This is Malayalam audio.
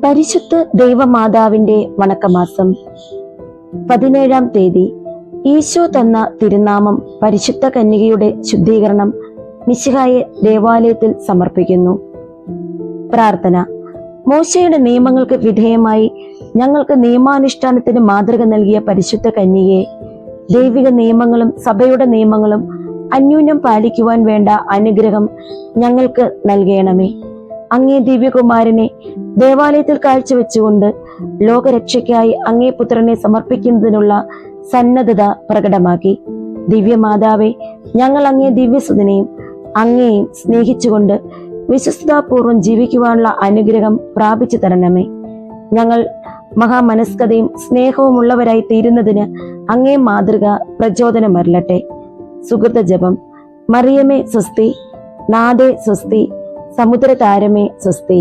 പരിശുദ്ധ ദൈവമാതാവിന്റെ വണക്കമാസം 17-ാം തീയതി. ഈശോ തന്ന തിരുനാമം പരിശുദ്ധ കന്യകയുടെ ശുദ്ധീകരണം മിശിഹായെ ദേവാലയത്തിൽ സമർപ്പിക്കുന്നു. പ്രാർത്ഥന. മോശയുടെ നിയമങ്ങൾക്ക് വിധേയമായി ഞങ്ങൾക്ക് നിയമാനുഷ്ഠാനത്തിന് മാതൃക നൽകിയ പരിശുദ്ധ കന്യകയെ ദൈവിക നിയമങ്ങളും സഭയുടെ നിയമങ്ങളും അന്യോന്യം പാലിക്കുവാൻ വേണ്ട അനുഗ്രഹം ഞങ്ങൾക്ക് നൽകണമേ. അങ്ങേ ദിവ്യകുമാരനെ ദേവാലയത്തിൽ കാഴ്ചവെച്ചുകൊണ്ട് ലോകരക്ഷയ്ക്കായി അങ്ങേ പുത്രനെ സമർപ്പിക്കുന്നതിനുള്ള സന്നദ്ധത പ്രകടമാക്കി. ദിവ്യമാതാവെ, ഞങ്ങൾ അങ്ങേ ദിവ്യസുതനെയും അങ്ങയെയും സ്നേഹിച്ചുകൊണ്ട് വിശ്വസ്തതാപൂർവം ജീവിക്കുവാനുള്ള അനുഗ്രഹം പ്രാപിച്ചു തരണമേ. ഞങ്ങൾ മഹാമനസ്കതയും സ്നേഹവുമുള്ളവരായി തീരുന്നതിന് അങ്ങേ മാതൃക പ്രചോദനമരളട്ടെ. സുഹൃത ജപം. മറിയമേ സ്വസ്തി, നാഥേ സ്വസ്തി, സമുദ്രതാരമേ സ്വസ്തി.